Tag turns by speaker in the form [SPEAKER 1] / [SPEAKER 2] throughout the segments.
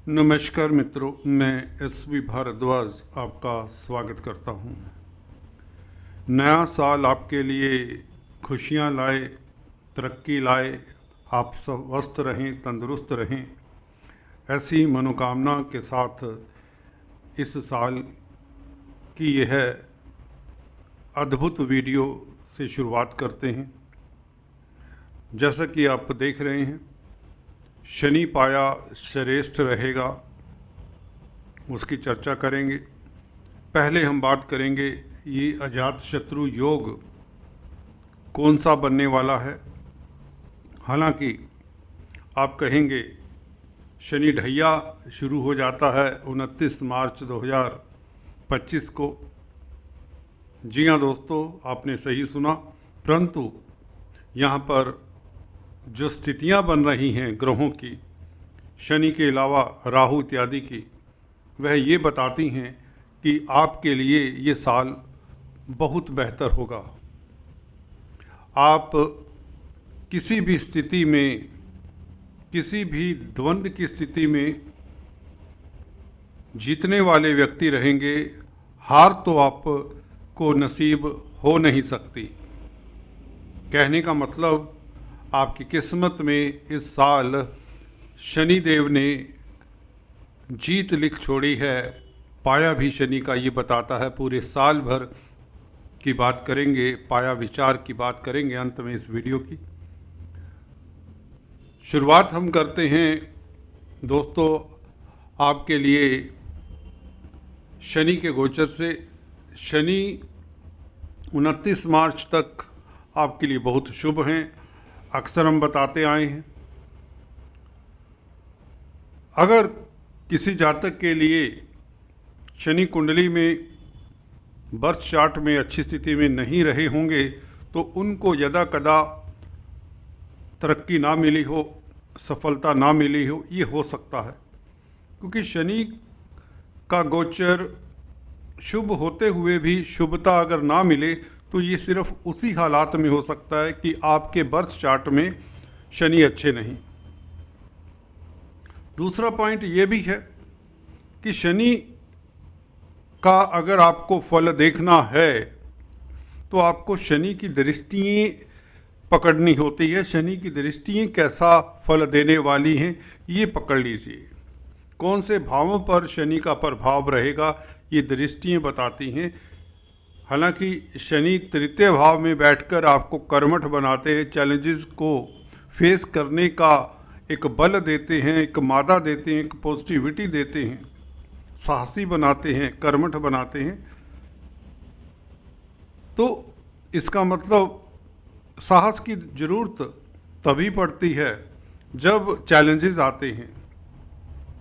[SPEAKER 1] नमस्कार मित्रों, मैं एस.वी. भारद्वाज आपका स्वागत करता हूं। नया साल आपके लिए खुशियां लाए, तरक्की लाए, आप स्वस्थ रहें, तंदुरुस्त रहें, ऐसी मनोकामना के साथ इस साल की यह अद्भुत वीडियो से शुरुआत करते हैं। जैसा कि आप देख रहे हैं, शनि पाया श्रेष्ठ रहेगा, उसकी चर्चा करेंगे। पहले हम बात करेंगे ये अजात शत्रु योग कौन सा बनने वाला है। हालांकि आप कहेंगे शनि ढैया शुरू हो जाता है 29 मार्च 2025 को। जी हाँ दोस्तों, आपने सही सुना, परंतु यहाँ पर जो स्थितियाँ बन रही हैं ग्रहों की, शनि के अलावा राहु इत्यादि की, वह ये बताती हैं कि आपके लिए ये साल बहुत बेहतर होगा। आप किसी भी स्थिति में, किसी भी द्वंद्व की स्थिति में जीतने वाले व्यक्ति रहेंगे। हार तो आपको नसीब हो नहीं सकती। कहने का मतलब, आपकी किस्मत में इस साल शनिदेव ने जीत लिख छोड़ी है। पाया भी शनि का ये बताता है। पूरे साल भर की बात करेंगे, पाया विचार की बात करेंगे अंत में इस वीडियो की। शुरुआत हम करते हैं दोस्तों आपके लिए शनि के गोचर से। शनि 29 मार्च तक आपके लिए बहुत शुभ हैं, अक्सर हम बताते आए हैं। अगर किसी जातक के लिए शनि कुंडली में बर्थ चार्ट में अच्छी स्थिति में नहीं रहे होंगे तो उनको यदा कदा तरक्की ना मिली हो, सफलता ना मिली हो, ये हो सकता है। क्योंकि शनि का गोचर शुभ होते हुए भी शुभता अगर ना मिले तो ये सिर्फ उसी हालात में हो सकता है कि आपके बर्थ चार्ट में शनि अच्छे नहीं। दूसरा पॉइंट ये भी है कि शनि का अगर आपको फल देखना है तो आपको शनि की दृष्टियाँ पकड़नी होती है। शनि की दृष्टियाँ कैसा फल देने वाली हैं ये पकड़ लीजिए। कौन से भावों पर शनि का प्रभाव रहेगा ये दृष्टियाँ बताती हैं। हालांकि शनि तृतीय भाव में बैठकर आपको कर्मठ बनाते हैं, चैलेंजेस को फेस करने का एक बल देते हैं, एक मादा देते हैं, एक पॉजिटिविटी देते हैं, साहसी बनाते हैं, कर्मठ बनाते हैं। तो इसका मतलब साहस की ज़रूरत तभी पड़ती है जब चैलेंजेस आते हैं।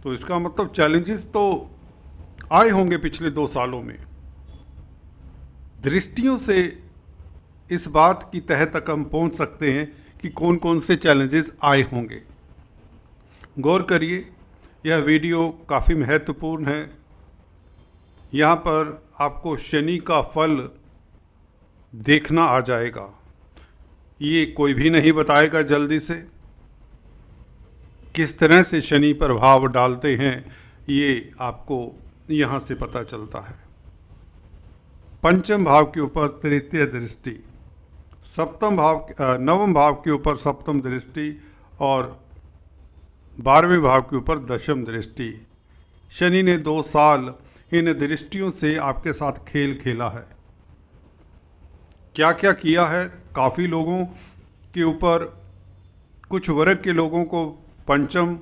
[SPEAKER 1] तो इसका मतलब चैलेंजेस तो आए होंगे पिछले 2 सालों में। दृष्टियों से इस बात की तह तक हम पहुंच सकते हैं कि कौन कौन से चैलेंजेस आए होंगे। गौर करिए, यह वीडियो काफ़ी महत्वपूर्ण है। यहाँ पर आपको शनि का फल देखना आ जाएगा। ये कोई भी नहीं बताएगा जल्दी से। किस तरह से शनि प्रभाव डालते हैं ये आपको यहाँ से पता चलता है। पंचम भाव के ऊपर तृतीय दृष्टि, नवम भाव के ऊपर सप्तम दृष्टि और 12वें भाव के ऊपर दशम दृष्टि। शनि ने 2 साल इन दृष्टियों से आपके साथ खेल खेला है। क्या क्या किया है? काफ़ी लोगों के ऊपर, कुछ वर्ग के लोगों को पंचम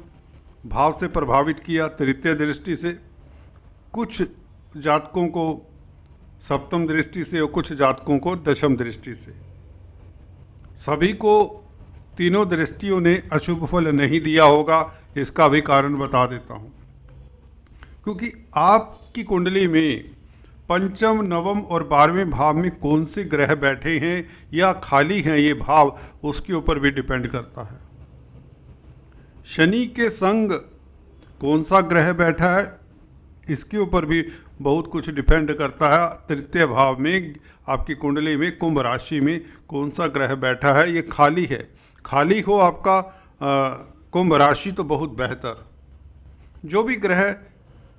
[SPEAKER 1] भाव से प्रभावित किया तृतीय दृष्टि से, कुछ जातकों को सप्तम दृष्टि से और कुछ जातकों को दशम दृष्टि से। सभी को तीनों दृष्टियों ने अशुभ फल नहीं दिया होगा, इसका भी कारण बता देता हूँ। क्योंकि आपकी कुंडली में पंचम, नवम और 12वें भाव में कौन से ग्रह बैठे हैं या खाली हैं ये भाव, उसके ऊपर भी डिपेंड करता है। शनि के संग कौन सा ग्रह बैठा है इसके ऊपर भी बहुत कुछ डिपेंड करता है। तृतीय भाव में आपकी कुंडली में कुंभ राशि में कौन सा ग्रह बैठा है, ये खाली है। खाली हो आपका कुंभ राशि तो बहुत बेहतर। जो भी ग्रह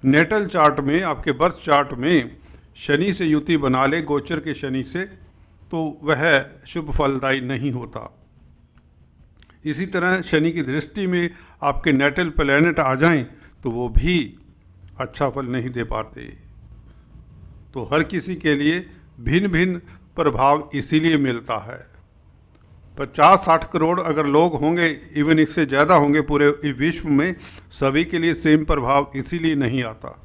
[SPEAKER 1] नेटल चार्ट में, आपके बर्थ चार्ट में शनि से युति बना ले, गोचर के शनि से, तो वह शुभ फलदायी नहीं होता। इसी तरह शनि की दृष्टि में आपके नेटल प्लैनेट आ जाएं तो वो भी अच्छा फल नहीं दे पाते। तो हर किसी के लिए भिन्न भिन्न प्रभाव इसीलिए मिलता है। 50-60 करोड़ अगर लोग होंगे, इवन इससे ज़्यादा होंगे पूरे विश्व में, सभी के लिए सेम प्रभाव इसीलिए नहीं आता।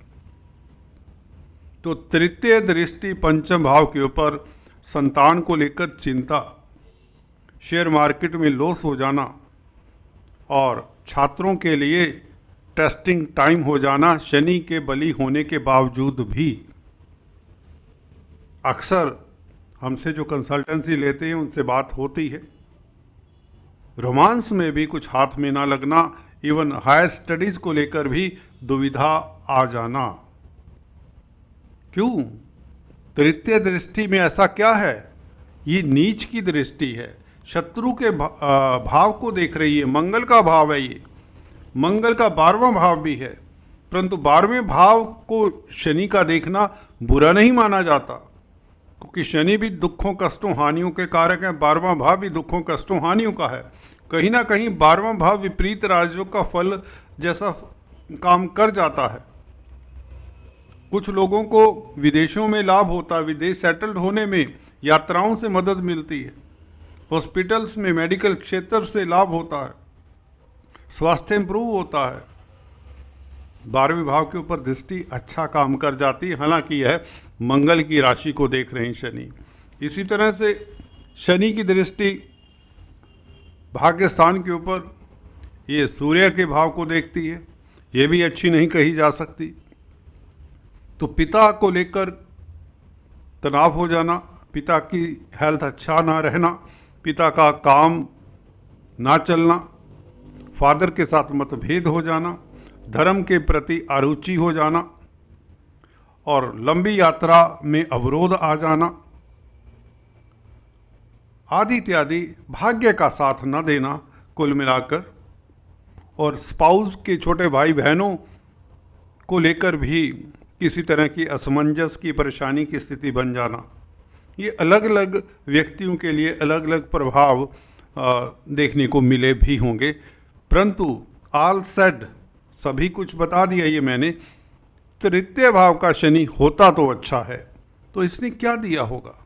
[SPEAKER 1] तो तृतीय दृष्टि पंचम भाव के ऊपर संतान को लेकर चिंता, शेयर मार्केट में लॉस हो जाना और छात्रों के लिए टेस्टिंग टाइम हो जाना, शनि के बली होने के बावजूद भी अक्सर हमसे जो कंसल्टेंसी लेते हैं उनसे बात होती है। रोमांस में भी कुछ हाथ में ना लगना, इवन हायर स्टडीज़ को लेकर भी दुविधा आ जाना। क्यों? तृतीय दृष्टि में ऐसा क्या है? ये नीच की दृष्टि है, शत्रु के भाव को देख रही है। मंगल का भाव है ये, मंगल का 12वां भाव भी है, परंतु 12वें भाव को शनि का देखना बुरा नहीं माना जाता, क्योंकि शनि भी दुखों कष्टों हानियों के कारक है। 12वां भाव भी दुखों कष्टों हानियों का है। कहीं ना कहीं 12वां भाव विपरीत राजयोग का फल जैसा काम कर जाता है। कुछ लोगों को विदेशों में लाभ होता है, विदेश सेटल्ड होने में यात्राओं से मदद मिलती है, हॉस्पिटल्स में मेडिकल क्षेत्र से लाभ होता है, स्वास्थ्य इंप्रूव होता है। 12वें भाव के ऊपर दृष्टि अच्छा काम कर जाती है, हालांकि यह मंगल की राशि को देख रहे हैं शनि। इसी तरह से शनि की दृष्टि भाग्य स्थान के ऊपर ये सूर्य के भाव को देखती है, ये भी अच्छी नहीं कही जा सकती। तो पिता को लेकर तनाव हो जाना, पिता की हेल्थ अच्छा ना रहना, पिता का काम ना चलना, फादर के साथ मतभेद हो जाना, धर्म के प्रति अरुचि हो जाना और लंबी यात्रा में अवरोध आ जाना आदि इत्यादि, भाग्य का साथ न देना कुल मिलाकर, और स्पाउस के छोटे भाई बहनों को लेकर भी किसी तरह की असमंजस की परेशानी की स्थिति बन जाना, ये अलग अलग व्यक्तियों के लिए अलग अलग प्रभाव देखने को मिले भी होंगे। परंतु ऑल सेड, सभी कुछ बता दिया ये मैंने। तृतीय भाव का शनि होता तो अच्छा है, तो इसने क्या दिया होगा?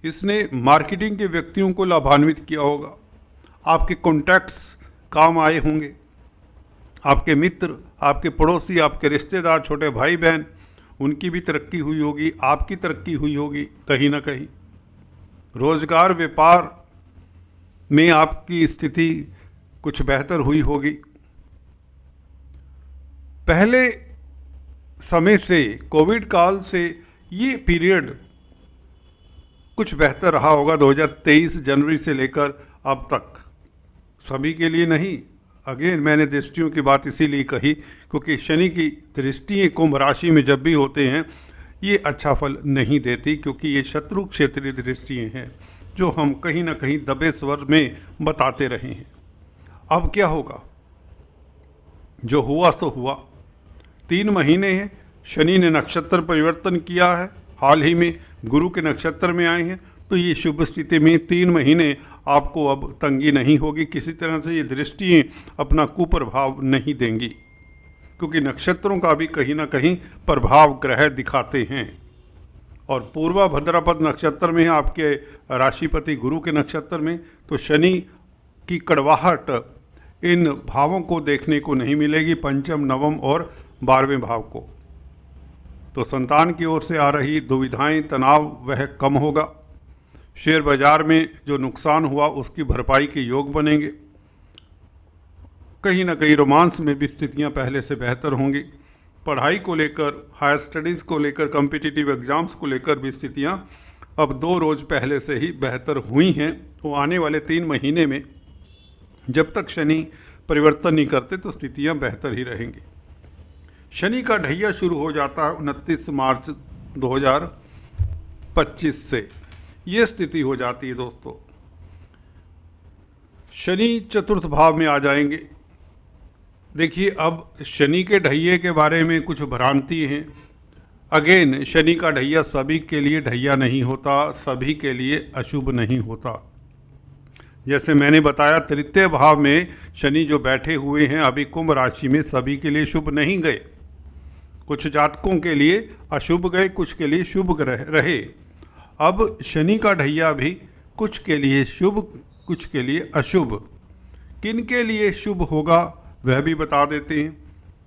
[SPEAKER 1] इसने मार्केटिंग के व्यक्तियों को लाभान्वित किया होगा, आपके कॉन्टैक्ट्स काम आए होंगे, आपके मित्र, आपके पड़ोसी, आपके रिश्तेदार, छोटे भाई बहन, उनकी भी तरक्की हुई होगी, आपकी तरक्की हुई होगी कहीं ना कहीं। रोजगार व्यापार में आपकी स्थिति कुछ बेहतर हुई होगी। पहले समय से, कोविड काल से ये पीरियड कुछ बेहतर रहा होगा 2023 जनवरी से लेकर अब तक। सभी के लिए नहीं, अगेन मैंने दृष्टियों की बात इसीलिए कही क्योंकि शनि की दृष्टियाँ कुंभ राशि में जब भी होते हैं ये अच्छा फल नहीं देती, क्योंकि ये शत्रु क्षेत्रीय दृष्टियाँ हैं जो हम कहीं ना कहीं दबे स्वर में बताते रहे हैं। अब क्या होगा? जो हुआ सो हुआ। 3 महीने हैं, शनि ने नक्षत्र परिवर्तन किया है, हाल ही में गुरु के नक्षत्र में आए हैं, तो ये शुभ स्थिति में 3 महीने आपको अब तंगी नहीं होगी। किसी तरह से ये दृष्टियाँ अपना कुप्रभाव नहीं देंगी, क्योंकि नक्षत्रों का भी कहीं ना कहीं प्रभाव ग्रह दिखाते हैं। और पूर्वा भद्रपद नक्षत्र में है आपके राशिपति गुरु के नक्षत्र में, तो शनि की कड़वाहट इन भावों को देखने को नहीं मिलेगी, पंचम, नवम और 12वें भाव को। तो संतान की ओर से आ रही दुविधाएं, तनाव वह कम होगा। शेयर बाजार में जो नुकसान हुआ उसकी भरपाई के योग बनेंगे। कहीं ना कहीं रोमांस में भी स्थितियां पहले से बेहतर होंगी। पढ़ाई को लेकर, हायर स्टडीज़ को लेकर, कॉम्पिटिटिव एग्ज़ाम्स को लेकर भी स्थितियां अब 2 रोज़ पहले से ही बेहतर हुई हैं। तो आने वाले 3 महीने में जब तक शनि परिवर्तन नहीं करते तो स्थितियां बेहतर ही रहेंगी। शनि का ढैया शुरू हो जाता है 29 मार्च 2025 से, ये स्थिति हो जाती है दोस्तों। शनि चतुर्थ भाव में आ जाएंगे, देखिए, अब शनि के ढैये के बारे में कुछ भ्रांति हैं। अगेन, शनि का ढैया सभी के लिए ढैया नहीं होता, सभी के लिए अशुभ नहीं होता। जैसे मैंने बताया, तृतीय भाव में शनि जो बैठे हुए हैं अभी कुंभ राशि में, सभी के लिए शुभ नहीं गए। कुछ जातकों के लिए अशुभ गए, कुछ के लिए शुभ रहे। अब शनि का ढैया भी कुछ के लिए शुभ, कुछ के लिए अशुभ। किन के लिए शुभ होगा वह भी बता देते हैं।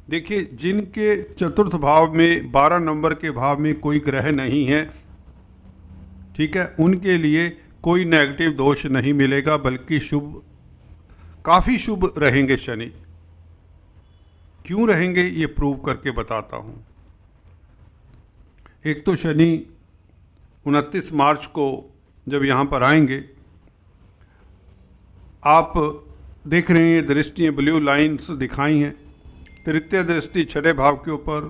[SPEAKER 1] देखिए, जिनके चतुर्थ भाव में 12 नंबर के भाव में कोई ग्रह नहीं है, ठीक है, उनके लिए कोई नेगेटिव दोष नहीं मिलेगा, बल्कि शुभ, काफ़ी शुभ रहेंगे शनि। क्यों रहेंगे ये प्रूव करके बताता हूँ। एक तो शनि 29 मार्च को जब यहाँ पर आएंगे, आप देख रहे हैं ये दृष्टियाँ ब्लू लाइन्स दिखाई हैं। तृतीय दृष्टि छठे भाव के ऊपर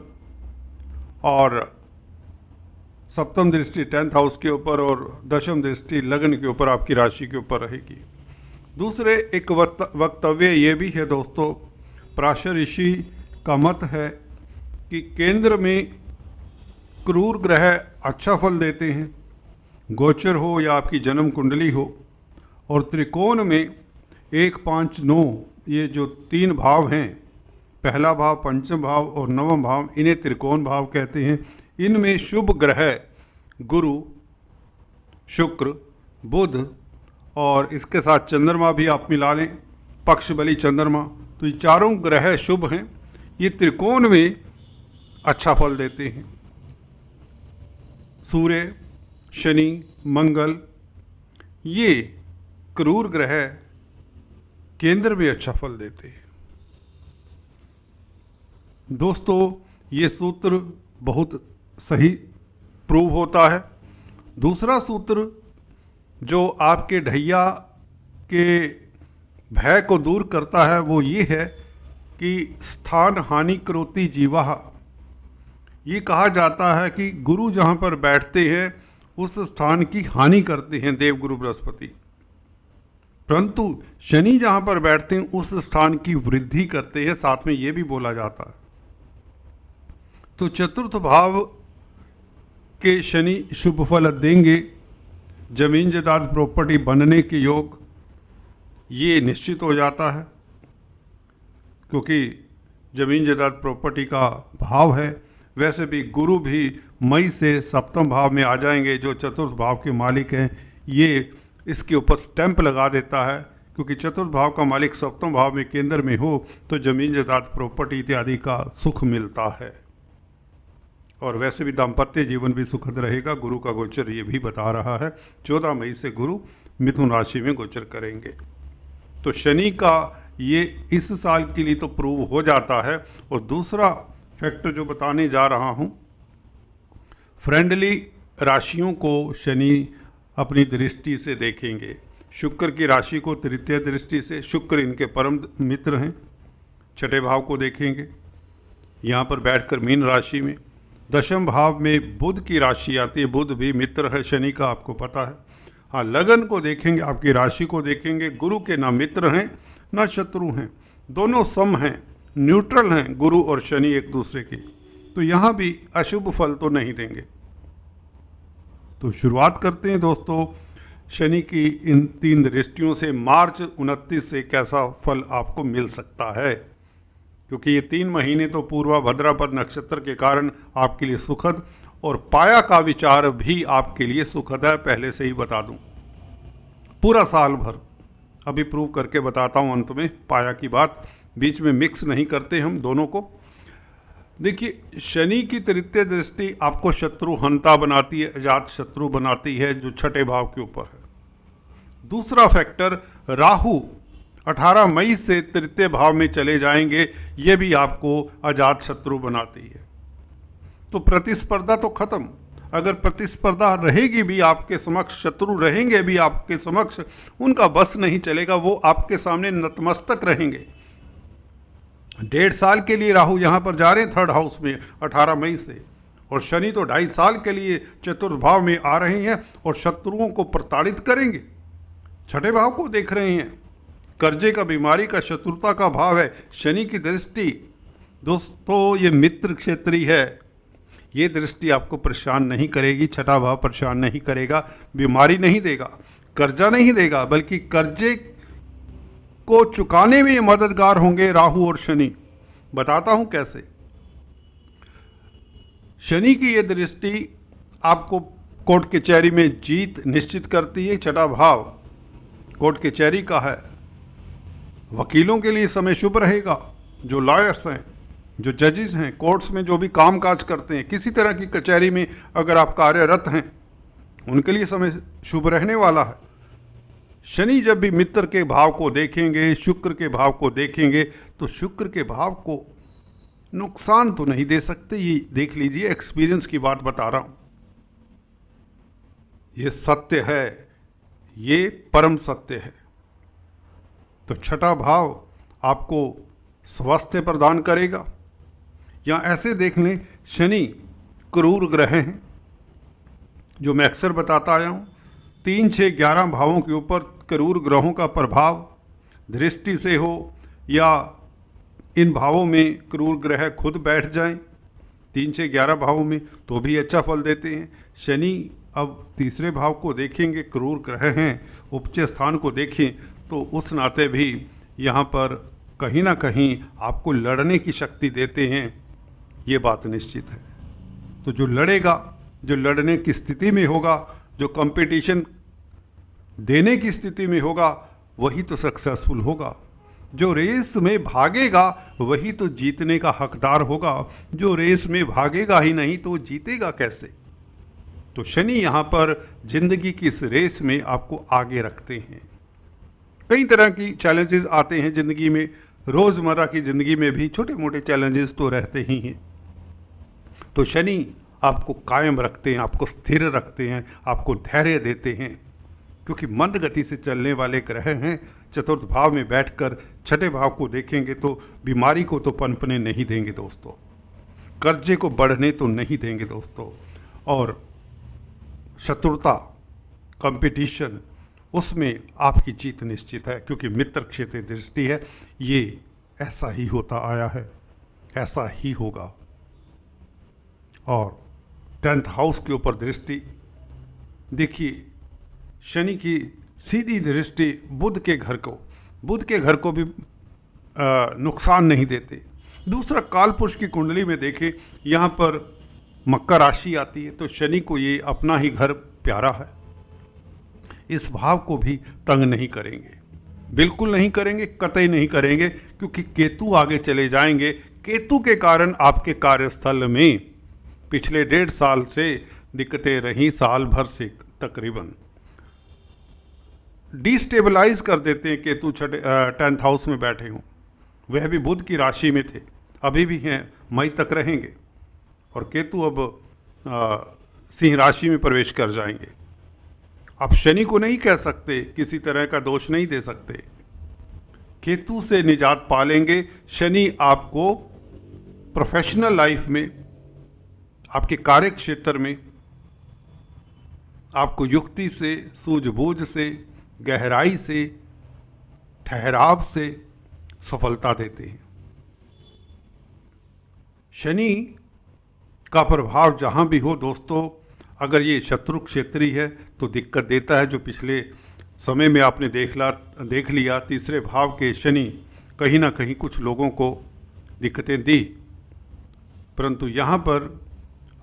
[SPEAKER 1] और सप्तम दृष्टि 10th हाउस के ऊपर और दशम दृष्टि लग्न के ऊपर, आपकी राशि के ऊपर रहेगी। दूसरे एक वक्तव्य ये भी है दोस्तों, पराशर ऋषि का मत है कि केंद्र में क्रूर ग्रह अच्छा फल देते हैं, गोचर हो या आपकी जन्म कुंडली हो, और त्रिकोण में 1, 5, 9 ये जो 3 भाव हैं, पहला भाव, पंचम भाव और नवम भाव, इन्हें त्रिकोण भाव कहते हैं। इनमें शुभ ग्रह गुरु, शुक्र, बुध और इसके साथ चंद्रमा भी आप मिला लें, पक्ष बली चंद्रमा, तो ये चारों ग्रह शुभ हैं। ये त्रिकोण में अच्छा फल देते हैं। सूर्य, शनि, मंगल, ये क्रूर ग्रह केंद्र में अच्छा फल देते हैं। दोस्तों, ये सूत्र बहुत सही प्रूव होता है। दूसरा सूत्र जो आपके ढैया के भय को दूर करता है वो ये है कि स्थान हानि करोति जीवाः। ये कहा जाता है कि गुरु जहाँ पर बैठते हैं उस स्थान की हानि करते हैं देवगुरु बृहस्पति, परंतु शनि जहाँ पर बैठते हैं उस स्थान की वृद्धि करते हैं, साथ में ये भी बोला जाता है। तो चतुर्थ भाव के शनि शुभ फल देंगे। जमीन जायदाद प्रॉपर्टी बनने के योग ये निश्चित हो जाता है, क्योंकि जमीन जायदाद प्रॉपर्टी का भाव है। वैसे भी गुरु भी मई से सप्तम भाव में आ जाएंगे, जो चतुर्थ भाव के मालिक हैं। ये इसके ऊपर स्टैंप लगा देता है, क्योंकि चतुर्थ भाव का मालिक सप्तम भाव में केंद्र में हो तो जमीन जायदाद प्रॉपर्टी इत्यादि का सुख मिलता है। और वैसे भी दाम्पत्य जीवन भी सुखद रहेगा। गुरु का गोचर ये भी बता रहा है 14 मई से गुरु मिथुन राशि में गोचर करेंगे। तो शनि का ये इस साल के लिए तो प्रूव हो जाता है। और दूसरा फैक्टर जो बताने जा रहा हूँ, फ्रेंडली राशियों को शनि अपनी दृष्टि से देखेंगे। शुक्र की राशि को तृतीय दृष्टि से, शुक्र इनके परम मित्र हैं, छठे भाव को देखेंगे यहाँ पर बैठकर मीन राशि में। दशम भाव में बुध की राशि आती है, बुध भी मित्र है शनि का, आपको पता है। हाँ, लगन को देखेंगे, आपकी राशि को देखेंगे। गुरु के ना मित्र हैं ना शत्रु हैं, दोनों सम हैं, न्यूट्रल हैं गुरु और शनि एक दूसरे के। तो यहाँ भी अशुभ फल तो नहीं देंगे। तो शुरुआत करते हैं दोस्तों शनि की इन 3 दृष्टियों से। मार्च 29 से कैसा फल आपको मिल सकता है, क्योंकि ये 3 महीने तो पूर्वा भद्रापद नक्षत्र के कारण आपके लिए सुखद, और पाया का विचार भी आपके लिए सुखद है, पहले से ही बता दूं। पूरा साल भर अभी प्रूव करके बताता हूं अंत में पाया की बात, बीच में मिक्स नहीं करते हम दोनों को। देखिए, शनि की तृतीय दृष्टि आपको शत्रु हंता बनाती है, अजात शत्रु बनाती है, जो छठे भाव के ऊपर है। दूसरा फैक्टर, राहु 18 मई से तृतीय भाव में चले जाएंगे, ये भी आपको अजात शत्रु बनाती है। तो प्रतिस्पर्धा तो खत्म। अगर प्रतिस्पर्धा रहेगी भी आपके समक्ष, शत्रु रहेंगे भी आपके समक्ष, उनका बस नहीं चलेगा, वो आपके सामने नतमस्तक रहेंगे। 1.5 साल के लिए राहु यहाँ पर जा रहे हैं 3rd हाउस में 18 मई से, और शनि तो 2.5 साल के लिए चतुर्थ भाव में आ रहे हैं और शत्रुओं को प्रताड़ित करेंगे। छठे भाव को देख रहे हैं, कर्जे का, बीमारी का, शत्रुता का भाव है। शनि की दृष्टि दोस्तों ये मित्र क्षेत्रीय है। ये दृष्टि आपको परेशान नहीं करेगी, छठा भाव परेशान नहीं करेगा, बीमारी नहीं देगा, कर्जा नहीं देगा, बल्कि कर्जे को चुकाने में ये मददगार होंगे राहु और शनि। बताता हूं कैसे। शनि की ये दृष्टि आपको कोर्ट कचहरी में जीत निश्चित करती है। छठा भाव कोर्ट कचहरी का है। वकीलों के लिए समय शुभ रहेगा। जो लॉयर्स हैं, जो जजेस हैं, कोर्ट्स में जो भी काम काज करते हैं, किसी तरह की कचहरी में अगर आप कार्यरत हैं, उनके लिए समय शुभ रहने वाला है। शनि जब भी मित्र के भाव को देखेंगे, शुक्र के भाव को देखेंगे, तो शुक्र के भाव को नुकसान तो नहीं दे सकते। ये देख लीजिए, एक्सपीरियंस की बात बता रहा हूं। ये सत्य है, ये परम सत्य है। तो छठा भाव आपको स्वास्थ्य प्रदान करेगा। या ऐसे देख लें, शनि क्रूर ग्रह हैं, जो मैं अक्सर बताता आया हूँ। 3, 6, 11 भावों के ऊपर क्रूर ग्रहों का प्रभाव दृष्टि से हो या इन भावों में क्रूर ग्रह खुद बैठ जाएं 3, 6, 11 भावों में, तो भी अच्छा फल देते हैं। शनि अब तीसरे भाव को देखेंगे, क्रूर ग्रह हैं, उपचय स्थान को देखें, तो उस नाते भी यहाँ पर कहीं ना कहीं आपको लड़ने की शक्ति देते हैं। ये बात निश्चित है। तो जो लड़ेगा, जो लड़ने की स्थिति में होगा, जो कंपटीशन देने की स्थिति में होगा, वही तो सक्सेसफुल होगा। जो रेस में भागेगा वही तो जीतने का हकदार होगा। जो रेस में भागेगा ही नहीं तो जीतेगा कैसे। तो शनि यहाँ पर जिंदगी की इस रेस में आपको आगे रखते हैं। कई तरह की चैलेंजेस आते हैं ज़िंदगी में, रोज़मर्रा की ज़िंदगी में भी छोटे मोटे चैलेंजेस तो रहते ही हैं। तो शनि आपको कायम रखते हैं, आपको स्थिर रखते हैं, आपको धैर्य देते हैं, क्योंकि मंद गति से चलने वाले ग्रह हैं। चतुर्थ भाव में बैठकर छठे भाव को देखेंगे तो बीमारी को तो पनपने नहीं देंगे दोस्तों, कर्जे को बढ़ने तो नहीं देंगे दोस्तों, और शत्रुता, कंपटीशन, उसमें आपकी जीत निश्चित है, क्योंकि मित्र क्षेत्र दृष्टि है। ये ऐसा ही होता आया है, ऐसा ही होगा। और 10th हाउस के ऊपर दृष्टि देखिए, शनि की सीधी दृष्टि बुध के घर को भी नुकसान नहीं देते। दूसरा, कालपुरुष की कुंडली में देखें, यहाँ पर मकर राशि आती है, तो शनि को ये अपना ही घर प्यारा है। इस भाव को भी तंग नहीं करेंगे, बिल्कुल नहीं करेंगे, कतई नहीं करेंगे, क्योंकि केतु आगे चले जाएंगे। केतु के कारण आपके कार्यस्थल में पिछले 1.5 साल से दिक्कतें रहीं, साल भर से तकरीबन डिस्टेबलाइज कर देते हैं। केतु 10th हाउस में बैठे हों, वह भी बुध की राशि में थे, अभी भी हैं, मई तक रहेंगे, और केतु अब सिंह राशि में प्रवेश कर जाएंगे। आप शनि को नहीं कह सकते, किसी तरह का दोष नहीं दे सकते। केतु से निजात पालेंगे। शनि आपको प्रोफेशनल लाइफ में, आपके कार्य क्षेत्र में आपको युक्ति से, सूझबूझ से, गहराई से, ठहराव से सफलता देते हैं। शनि का प्रभाव जहाँ भी हो दोस्तों, अगर ये शत्रु क्षेत्री है तो दिक्कत देता है। जो पिछले समय में आपने देख लिया, तीसरे भाव के शनि कहीं ना कहीं कुछ लोगों को दिक्कतें दी, परंतु यहाँ पर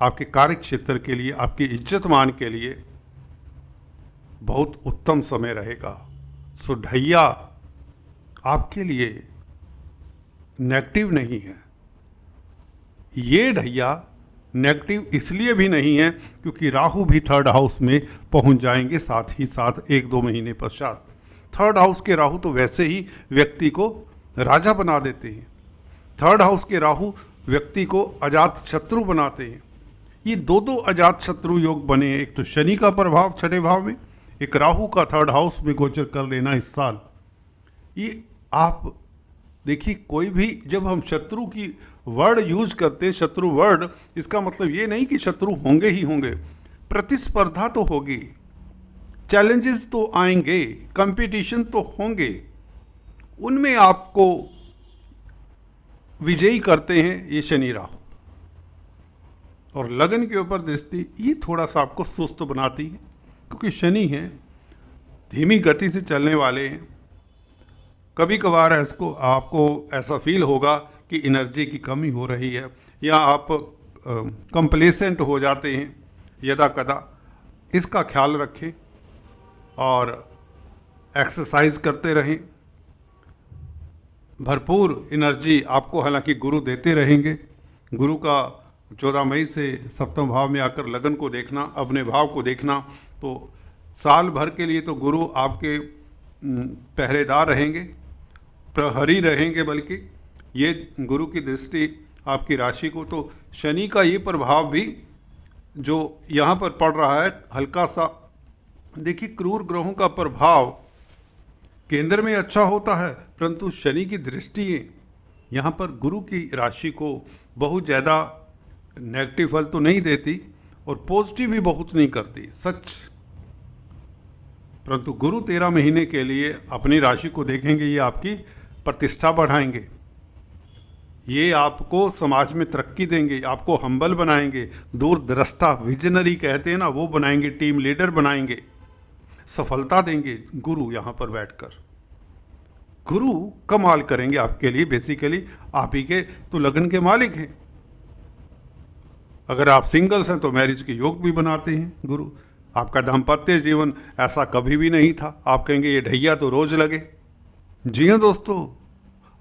[SPEAKER 1] आपके कार्य क्षेत्र के लिए, आपकी इज्जत मान के लिए बहुत उत्तम समय रहेगा। सो ढैया आपके लिए नेगेटिव नहीं है। ये ढैया नेगेटिव इसलिए भी नहीं है क्योंकि राहु भी 3rd हाउस में पहुंच जाएंगे साथ ही साथ 1-2 महीने पश्चात। 3rd हाउस के राहु तो वैसे ही व्यक्ति को राजा बना देते हैं। 3rd हाउस के राहु व्यक्ति को अजात शत्रु बनाते हैं। ये दो अजात शत्रु योग बने हैं। एक तो शनि का प्रभाव 6ठे भाव में, एक राहु का 3rd हाउस में गोचर कर लेना इस साल। ये आप देखिए, कोई भी जब हम शत्रु की वर्ड यूज करते हैं, शत्रु वर्ड, इसका मतलब ये नहीं कि शत्रु होंगे ही होंगे, प्रतिस्पर्धा तो होगी, चैलेंजेस तो आएंगे, कंपटीशन तो होंगे, उनमें आपको विजयी करते हैं ये शनि राहु। और लगन के ऊपर दृष्टि ये थोड़ा सा आपको सुस्त बनाती है, क्योंकि शनि है, धीमी गति से चलने वाले हैं। कभी कभार इसको आपको ऐसा फील होगा कि एनर्जी की कमी हो रही है, या आप कंप्लेसेंट हो जाते हैं यदा कदा। इसका ख्याल रखें और एक्सरसाइज करते रहें। भरपूर एनर्जी आपको हालांकि गुरु देते रहेंगे। गुरु का 14 मई से सप्तम भाव में आकर लगन को देखना, अपने भाव को देखना, तो साल भर के लिए तो गुरु आपके पहरेदार रहेंगे, प्रहरी रहेंगे। बल्कि ये गुरु की दृष्टि आपकी राशि को, तो शनि का ये प्रभाव भी जो यहाँ पर पड़ रहा है हल्का सा, देखिए क्रूर ग्रहों का प्रभाव केंद्र में अच्छा होता है, परंतु शनि की दृष्टि यहाँ पर गुरु की राशि को बहुत ज़्यादा नेगेटिव फल तो नहीं देती और पॉजिटिव भी बहुत नहीं करती, सच। परंतु गुरु 13 महीने के लिए अपनी राशि को देखेंगे, ये आपकी प्रतिष्ठा बढ़ाएंगे, ये आपको समाज में तरक्की देंगे, आपको हम्बल बनाएंगे, दूरदृष्टा विजनरी कहते हैं ना, वो बनाएंगे, टीम लीडर बनाएंगे, सफलता देंगे। गुरु यहाँ पर बैठकर गुरु कमाल करेंगे आपके लिए। बेसिकली आप ही के तो लगन के मालिक हैं। अगर आप सिंगल्स हैं तो मैरिज के योग भी बनाते हैं गुरु। आपका दाम्पत्य जीवन ऐसा कभी भी नहीं था, आप कहेंगे ये ढैया तो रोज लगे। जी हाँ दोस्तों,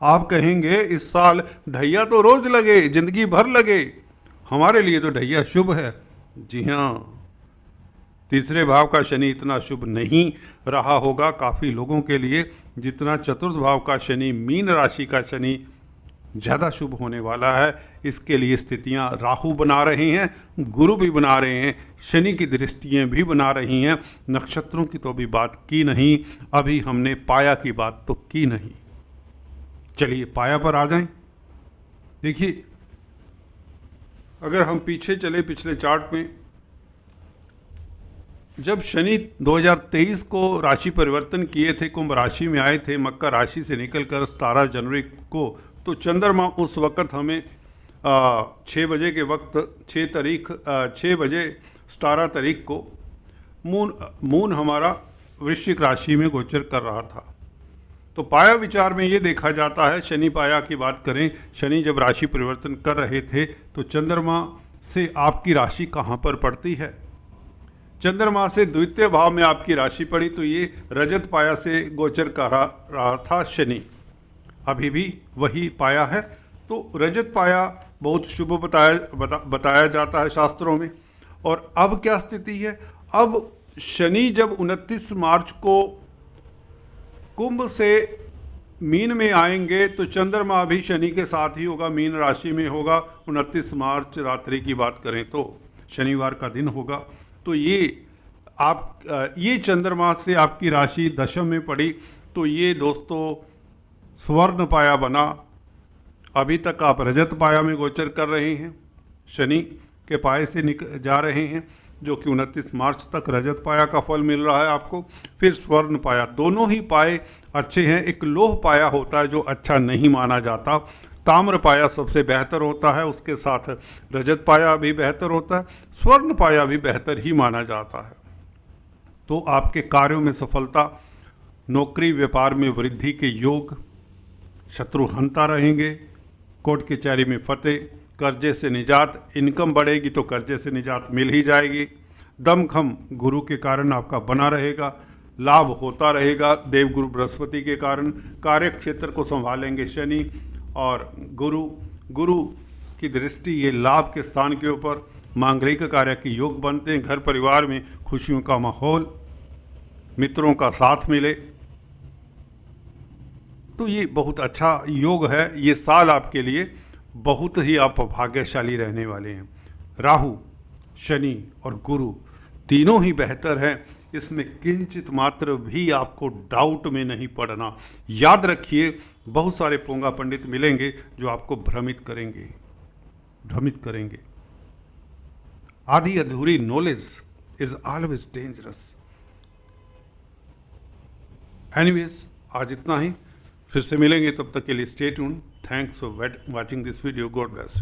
[SPEAKER 1] आप कहेंगे इस साल ढैया तो रोज लगे, जिंदगी भर लगे, हमारे लिए तो ढैया शुभ है। जी हाँ, तीसरे भाव का शनि इतना शुभ नहीं रहा होगा काफ़ी लोगों के लिए जितना चतुर्थ भाव का शनि, मीन राशि का शनि ज़्यादा शुभ होने वाला है। इसके लिए स्थितियां राहु बना रहे हैं, गुरु भी बना रहे हैं, शनि की दृष्टियाँ भी बना रही हैं। नक्षत्रों की तो अभी बात की नहीं, अभी हमने पाया की बात तो की नहीं। चलिए पाया पर आ जाएं। देखिए, अगर हम पीछे चले पिछले चार्ट में, जब शनि 2023 को राशि परिवर्तन किए थे, कुंभ राशि में आए थे, मकर राशि से निकलकर 17 जनवरी को, तो चंद्रमा उस वक़्त हमें 6 बजे के वक्त 6 बजे 17 तारीख को मून हमारा वृश्चिक राशि में गोचर कर रहा था। तो पाया विचार में ये देखा जाता है, शनि पाया की बात करें, शनि जब राशि परिवर्तन कर रहे थे तो चंद्रमा से आपकी राशि कहाँ पर पड़ती है? चंद्रमा से द्वितीय भाव में आपकी राशि पड़ी, तो ये रजत पाया से गोचर कर रहा था शनि। अभी भी वही पाया है। तो रजत पाया बहुत शुभ बताया जाता है शास्त्रों में। और अब क्या स्थिति है? अब शनि जब 29 मार्च को कुंभ से मीन में आएंगे तो चंद्रमा भी शनि के साथ ही होगा, मीन राशि में होगा। 29 मार्च रात्रि की बात करें तो शनिवार का दिन होगा। तो ये चंद्रमा से आपकी राशि दशम में पड़ी, तो ये दोस्तों स्वर्ण पाया बना। अभी तक आप रजत पाया में गोचर कर रहे हैं, शनि के पाए से जा रहे हैं, जो कि 29 मार्च तक रजत पाया का फल मिल रहा है आपको। फिर स्वर्ण पाया, दोनों ही पाए अच्छे हैं। एक लोह पाया होता है जो अच्छा नहीं माना जाता, ताम्र पाया सबसे बेहतर होता है, उसके साथ रजत पाया भी बेहतर होता है, स्वर्ण पाया भी बेहतर ही माना जाता है। तो आपके कार्यों में सफलता, नौकरी व्यापार में वृद्धि के योग, शत्रु हंता रहेंगे, कोर्ट कचहरी में फतेह, कर्जे से निजात, इनकम बढ़ेगी तो कर्जे से निजात मिल ही जाएगी। दमखम गुरु के कारण आपका बना रहेगा, लाभ होता रहेगा देवगुरु बृहस्पति के कारण। कार्य क्षेत्र को संभालेंगे शनि और गुरु की दृष्टि ये लाभ के स्थान के ऊपर, मांगलिक कार्य के योग बनते हैं। घर परिवार में खुशियों का माहौल, मित्रों का साथ मिले, तो ये बहुत अच्छा योग है। ये साल आपके लिए बहुत ही आप भाग्यशाली रहने वाले हैं। राहु, शनि और गुरु तीनों ही बेहतर हैं, इसमें किंचित मात्र भी आपको डाउट में नहीं पड़ना। याद रखिए, बहुत सारे पोंगा पंडित मिलेंगे जो आपको भ्रमित करेंगे। आधी अधूरी knowledge is always dangerous. Anyways, आज इतना ही। फिर से मिलेंगे, तब तक के लिए stay tuned. Thanks for watching this video. God bless.